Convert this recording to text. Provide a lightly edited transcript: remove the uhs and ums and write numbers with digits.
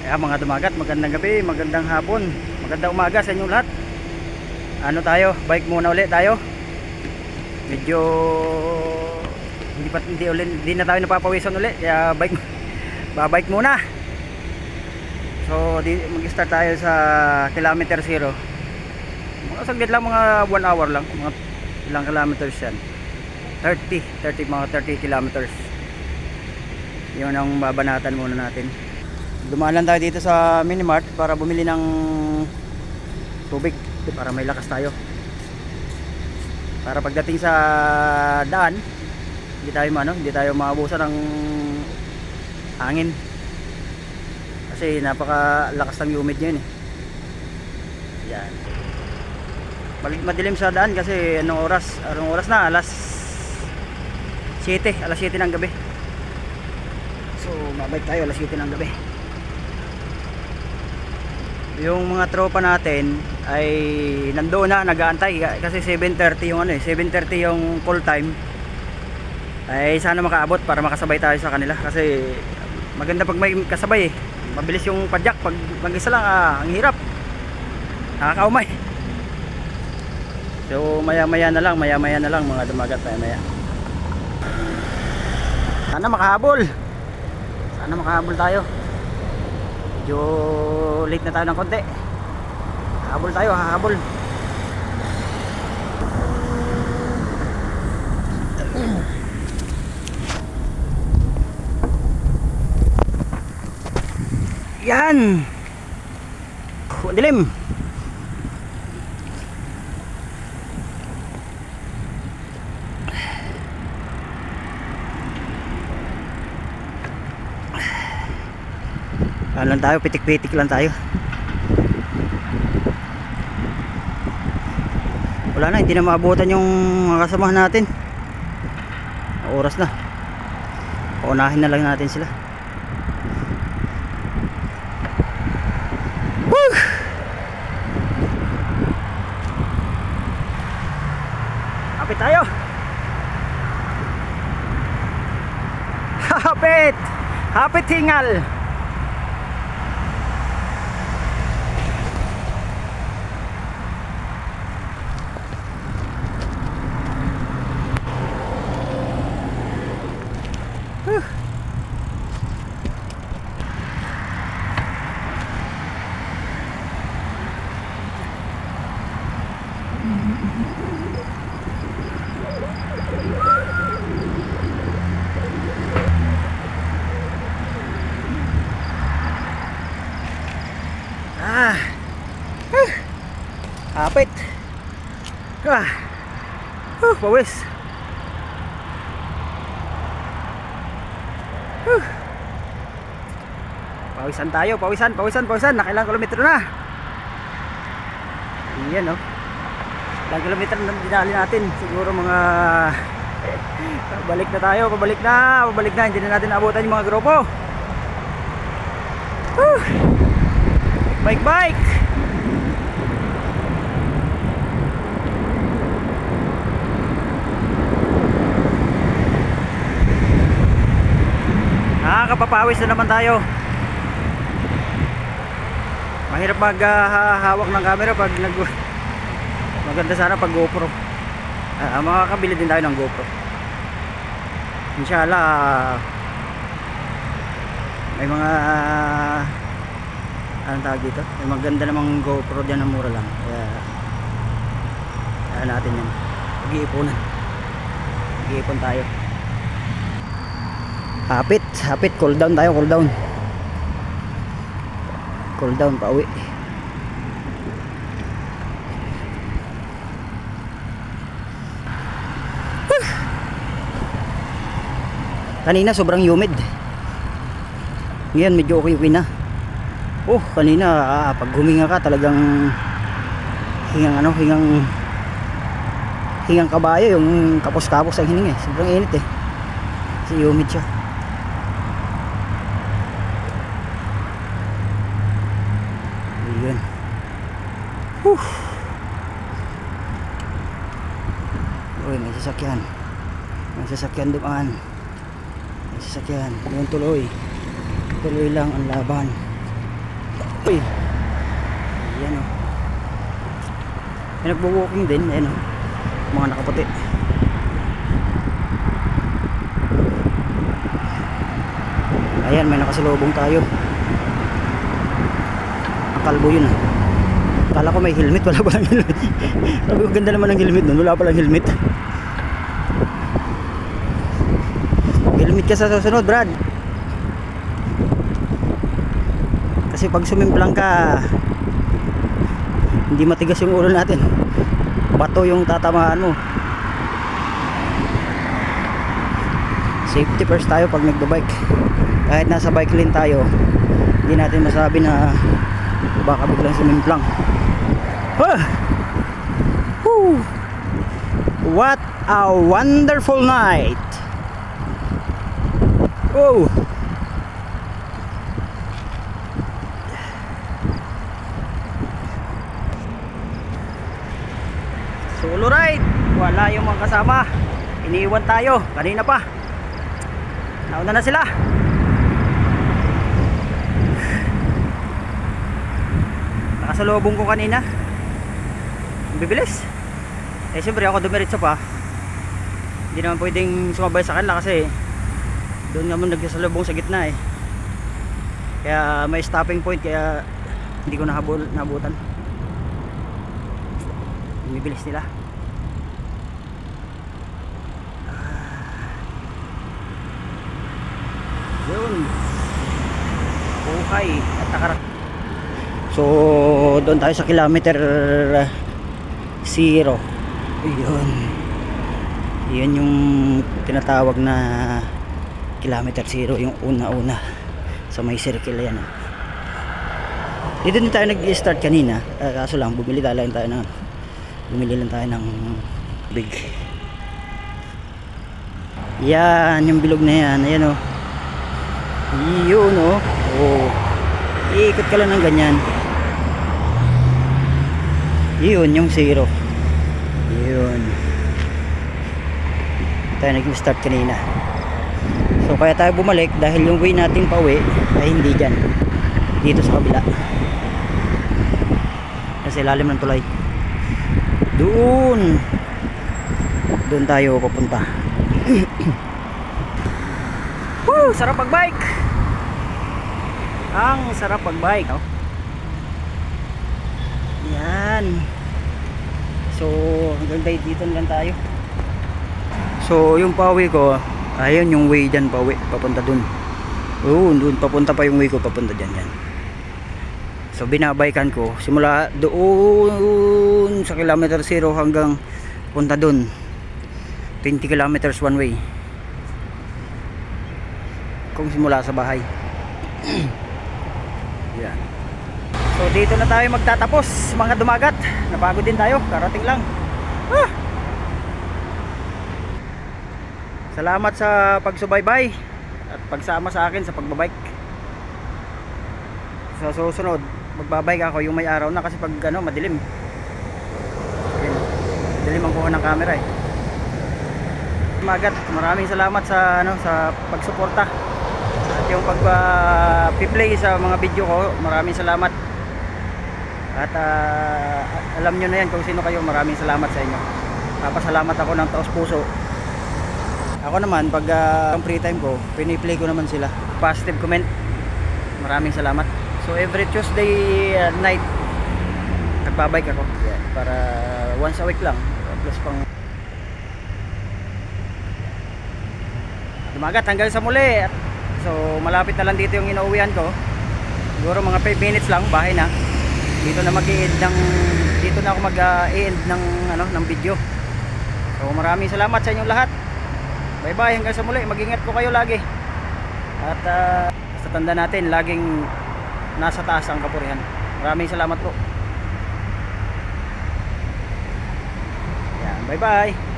Kaya mga dumagat, magandang gabi, magandang hapon, magandang umaga sa inyong lahat. Ano tayo, bike muna ulit tayo. Medyo hindi na tayo napapawisan ulit, kaya babike muna. So mag-start tayo sa kilometer 0. Mga saglit lang, mga 1 hour lang, mga ilang kilometers yan. 30 kilometers. Yun ang babanatan muna natin. Dumaan lang tayo dito sa Minimart para bumili ng tubig para may lakas tayo. Para pagdating sa daan, hindi tayo maabusan ng hangin. Kasi napakalakas ng humid niya yun eh. Yan. Madilim sa daan kasi anong oras na? Alas 7 ng gabi. So mabait tayo alas 7 ng gabi. Yung mga tropa natin ay nandoon na, nag-aantay kasi 7:30 yung 7:30 yung call time. Ay sana makaabot para makasabay tayo sa kanila kasi maganda pag may kasabay eh. Mabilis yung padyak, pag mag-isa lang ang hirap. Nakakaumay. So maya-maya na lang mga dumagat, maya. Sana makahabol tayo. Medyo late na tayo ng konti. Hahabol. Yan. Dilim. Lang tayo, pitik-pitik lang tayo. Wala na, hindi na maabutan yung mga kasamahan natin. Oras na. Paunahin na lang natin sila. Woo! Hapit tayo. Hapit hingal. Hapit. Pawis. Pawisan tayo, pawisan. Nakailang kilometro na. Iyan ilang kilometro na dinali natin. Siguro mga pabalik na. Hindi na natin naabutan yung mga grupo. Bike. Nakakapapawis na naman tayo. Mahirap maghahawak ng camera pag maganda sana pag GoPro. Makakabili din tayo ng GoPro. Inshallah may mga anong tawag dito? May maganda namang GoPro dyan na mura lang. Kaya natin yan. Mag-iipon tayo. Hapit, cool down tayo, cool down, pauwi. Kanina sobrang humid, ngayon medyo okay na. Kanina pag huminga ka talagang hingang kabayo, yung kapos-kapos ang hininga. Sobrang init kasi humid siya. Ayan. May sasakyan dumaan. Yun, tuloy lang ang laban. Uy. Ayan o. May nagbo-walking din. Ayan o. Mga nakaputi. Ayan, may nakasalubong tayo. Ang kalbo yun ah. Kala ko may helmet, wala palang helmet. Sabi ko, ganda naman ng helmet nun, wala palang helmet. Helmet ka sa susunod, Brad. Kasi pag sumimplang ka, hindi matigas yung ulo natin. Bato yung tatamaan mo. Safety first tayo pag nagba-bike. Kahit nasa bike lane tayo, hindi natin masabi na baka biglang sumimplang. Woo! What a wonderful night. Oh. Solo ride. Wala yung mga kasama. Iniiwan tayo kanina pa. Nauna na sila. Nakasalubong ko kanina. Bibilis. Eh siyempre ako dumiretso pa. Hindi naman pwedeng sumabay sa kanila kasi doon naman nagsasalubong sa gitna eh. Kaya may stopping point, kaya hindi ko nabutan. Bibilis nila. Yun. Okay. At nakarak. So doon tayo sa kilometer 0. Ayun. Yan yung tinatawag na kilometer 0, yung una-una sa may circle yan. Dito din tayo nag-start kanina, kaso lang bumili lang tayo ng big. Yan yung bilog na yan. Ayan o. Yun o. Oh. Iikot ka lang ng ganyan. Yun yung 0. Yun. Tayo nag-start kanina. So kaya tayo bumalik dahil yung way natin pa uwi ay hindi dyan, dito sa kabila, kasi lalim ng tulay. Doon tayo papunta. Woo! Sarap pag-bike. Ang sarap pag-bike. Yan. So hanggang dito lang tayo. So yung pauwi ko, ayun yung way dyan pauwi, papunta dun. Dun papunta pa yung way ko, papunta dyan yan. So binabaykan ko simula doon sa kilometer 0 hanggang punta dun. 20 kilometers one way. Kung simula sa bahay. Yan. So dito na tayo magtatapos mga dumagat. Napagod din tayo, karating lang. Salamat sa pagsubaybay at pagsama sa akin sa pagbabike. Sa susunod magbabike ako yung may araw na, kasi pag madilim. Madilim ang kuha ng camera eh. Magat, maraming salamat sa sa pagsuporta at yung pag-play sa mga video ko. Maraming salamat. At alam nyo na yan kung sino kayo. Maraming salamat sa inyo. Papasalamat ako ng taos puso. Ako naman pag free time ko, piniplay ko naman sila. Positive comment. Maraming salamat. So every Tuesday night nagbabike ako. Yeah, para once a week lang. Plus pang dumagat hanggang sa muli. So malapit na lang dito yung inuuwian ko. Siguro mga 5 minutes lang, bahay na. Dito na dito na ako mag-end ng video. So maraming salamat sa inyong lahat. Bye bye, hanggang sa muli. Mag-ingat po kayo lagi. At sa tanda natin, laging nasa taas ang kapurihan. Maraming salamat po. Yan, bye bye.